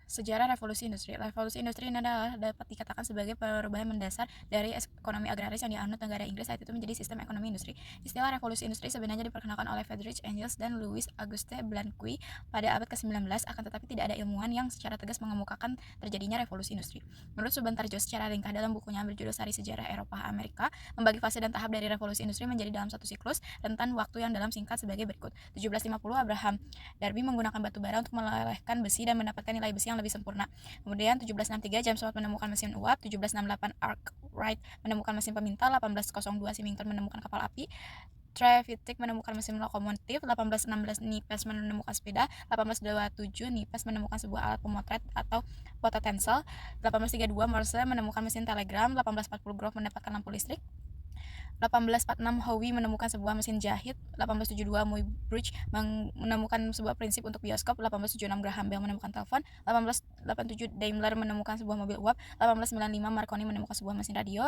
Sejarah revolusi industri. Revolusi industri ini adalah dapat dikatakan sebagai perubahan mendasar dari ekonomi agraris yang dianut negara Inggris saat itu menjadi sistem ekonomi industri. Istilah revolusi industri sebenarnya diperkenalkan oleh Friedrich Engels dan Louis Auguste Blanqui pada abad ke-19, akan tetapi tidak ada ilmuwan yang secara tegas mengemukakan terjadinya revolusi industri. Menurut Subantarjo secara ringkas dalam bukunya berjudul Sari Sejarah Eropa Amerika, membagi fase dan tahap dari revolusi industri menjadi dalam satu siklus rentan waktu yang dalam singkat sebagai berikut. 1750 Abraham Darby menggunakan batu bara untuk melelehkan besi dan mendapatkan nilai besi yang lebih sempurna. Kemudian 1763 James Watt menemukan mesin uap, 1768 Arkwright menemukan mesin pemintal, 1802 Symington menemukan kapal api, Trevithick menemukan mesin lokomotif, 1816 Niepce menemukan sepeda, 1827 Niepce menemukan sebuah alat pemotret atau phototensel, 1832 Morse menemukan mesin telegram, 1840 Grove mendapatkan lampu listrik, 1846 Howe menemukan sebuah mesin jahit, 1872 Muybridge menemukan sebuah prinsip untuk bioskop, 1876 Graham Bell menemukan telepon, 1887 Daimler menemukan sebuah mobil uap, 1895 Marconi menemukan sebuah mesin radio.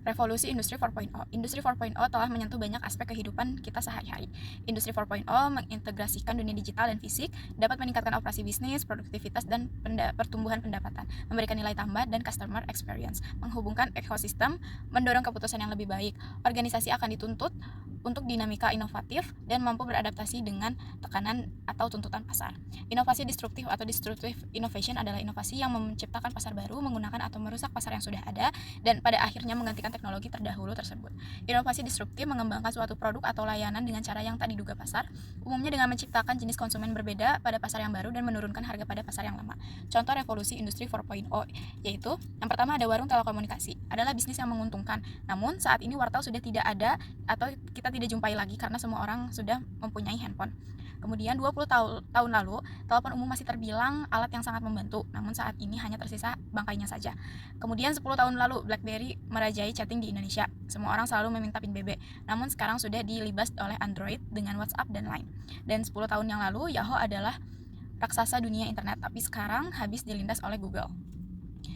Revolusi Industri 4.0. Industri 4.0 telah menyentuh banyak aspek kehidupan kita sehari-hari. Industri 4.0 mengintegrasikan dunia digital dan fisik, dapat meningkatkan operasi bisnis, produktivitas, dan pertumbuhan pendapatan, memberikan nilai tambah dan customer experience, menghubungkan ekosistem, mendorong keputusan yang lebih baik. Organisasi akan dituntut untuk dinamika inovatif dan mampu beradaptasi dengan tekanan atau tuntutan pasar. Inovasi disruptif atau disruptive innovation adalah inovasi yang menciptakan pasar baru, menggunakan atau merusak pasar yang sudah ada, dan pada akhirnya menggantikan teknologi terdahulu tersebut. Inovasi disruptif mengembangkan suatu produk atau layanan dengan cara yang tak diduga pasar, umumnya dengan menciptakan jenis konsumen berbeda pada pasar yang baru dan menurunkan harga pada pasar yang lama. Contoh revolusi industri 4.0 yaitu yang pertama ada warung telekomunikasi, adalah bisnis yang menguntungkan. Namun saat ini wartel sudah tidak ada atau kita tidak jumpai lagi karena semua orang sudah mempunyai handphone. Kemudian 20 tahun lalu, telepon umum masih terbilang alat yang sangat membantu, namun saat ini hanya tersisa bangkainya saja. Kemudian 10 tahun lalu, BlackBerry merajai chatting di Indonesia. Semua orang selalu meminta PIN BB, namun sekarang sudah dilibas oleh Android dengan WhatsApp dan Line. Dan 10 tahun yang lalu, Yahoo adalah raksasa dunia internet, tapi sekarang habis dilindas oleh Google.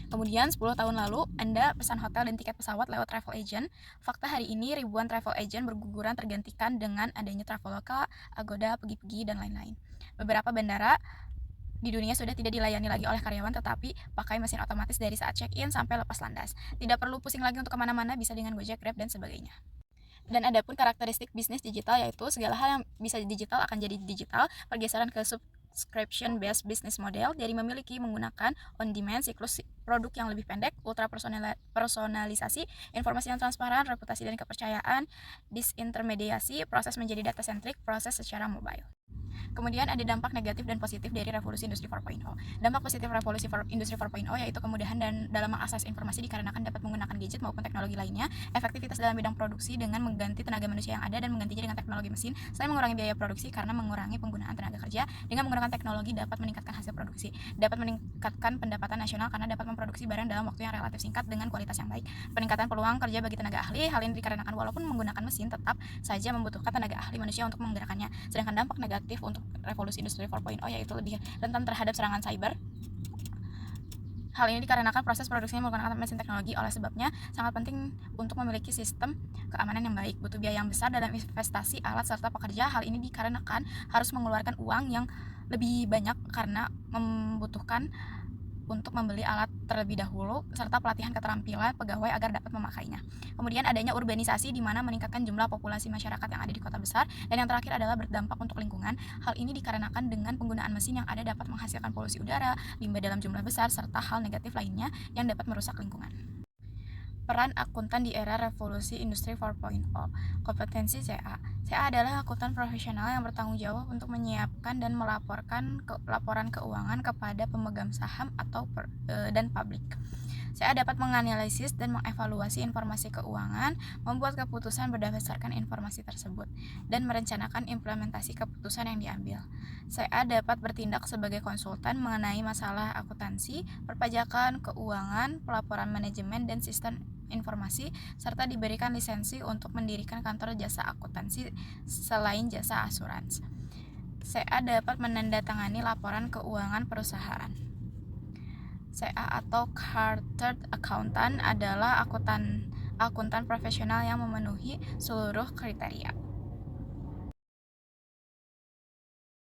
Kemudian 10 tahun lalu, Anda pesan hotel dan tiket pesawat lewat travel agent. Fakta hari ini ribuan travel agent berguguran tergantikan dengan adanya Traveloka, Agoda, Pergi-Pergi, dan lain-lain. Beberapa bandara di dunia sudah tidak dilayani lagi oleh karyawan, tetapi pakai mesin otomatis dari saat check-in sampai lepas landas. Tidak perlu pusing lagi untuk kemana-mana, bisa dengan Gojek, Grab, dan sebagainya. Dan ada pun karakteristik bisnis digital, yaitu segala hal yang bisa digital akan jadi digital, pergeseran ke subscription based business model dari memiliki menggunakan on demand siklus produk yang lebih pendek, ultra personalisasi, informasi yang transparan, reputasi dan kepercayaan, disintermediasi, proses menjadi data centric, proses secara mobile. Kemudian ada dampak negatif dan positif dari revolusi industri 4.0. Dampak positif revolusi industri 4.0 yaitu kemudahan dan dalam mengakses informasi dikarenakan dapat menggunakan gadget maupun teknologi lainnya, efektivitas dalam bidang produksi dengan mengganti tenaga manusia yang ada dan menggantinya dengan teknologi mesin, selain mengurangi biaya produksi karena mengurangi penggunaan tenaga kerja. Dengan menggunakan teknologi dapat meningkatkan hasil produksi, dapat meningkatkan pendapatan nasional karena dapat memproduksi barang dalam waktu yang relatif singkat dengan kualitas yang baik. Peningkatan peluang kerja bagi tenaga ahli, hal ini dikarenakan walaupun menggunakan mesin tetap saja membutuhkan tenaga ahli manusia untuk menggerakkannya. Sedangkan dampak negatif untuk revolusi industri 4.0 yaitu lebih rentan terhadap serangan cyber. Hal ini dikarenakan proses produksinya menggunakan mesin teknologi, oleh sebabnya sangat penting untuk memiliki sistem keamanan yang baik. Butuh biaya yang besar dalam investasi alat serta pekerja. Hal ini dikarenakan harus mengeluarkan uang yang lebih banyak karena membutuhkan untuk membeli alat terlebih dahulu serta pelatihan keterampilan pegawai agar dapat memakainya. Kemudian adanya urbanisasi di mana meningkatkan jumlah populasi masyarakat yang ada di kota besar, dan yang terakhir adalah berdampak untuk lingkungan. Hal ini dikarenakan dengan penggunaan mesin yang ada dapat menghasilkan polusi udara, limbah dalam jumlah besar serta hal negatif lainnya yang dapat merusak lingkungan. Peran akuntan di era revolusi industri 4.0. Kompetensi CA. CA adalah akuntan profesional yang bertanggung jawab untuk menyiapkan dan melaporkan laporan keuangan kepada pemegang saham atau dan publik. CA dapat menganalisis dan mengevaluasi informasi keuangan, membuat keputusan berdasarkan informasi tersebut, dan merencanakan implementasi keputusan yang diambil. CA dapat bertindak sebagai konsultan mengenai masalah akuntansi, perpajakan, keuangan, pelaporan manajemen, dan sistem informasi, serta diberikan lisensi untuk mendirikan kantor jasa akuntansi selain jasa asuransi. CA dapat menandatangani laporan keuangan perusahaan. CA atau Chartered Accountant adalah akuntan profesional yang memenuhi seluruh kriteria.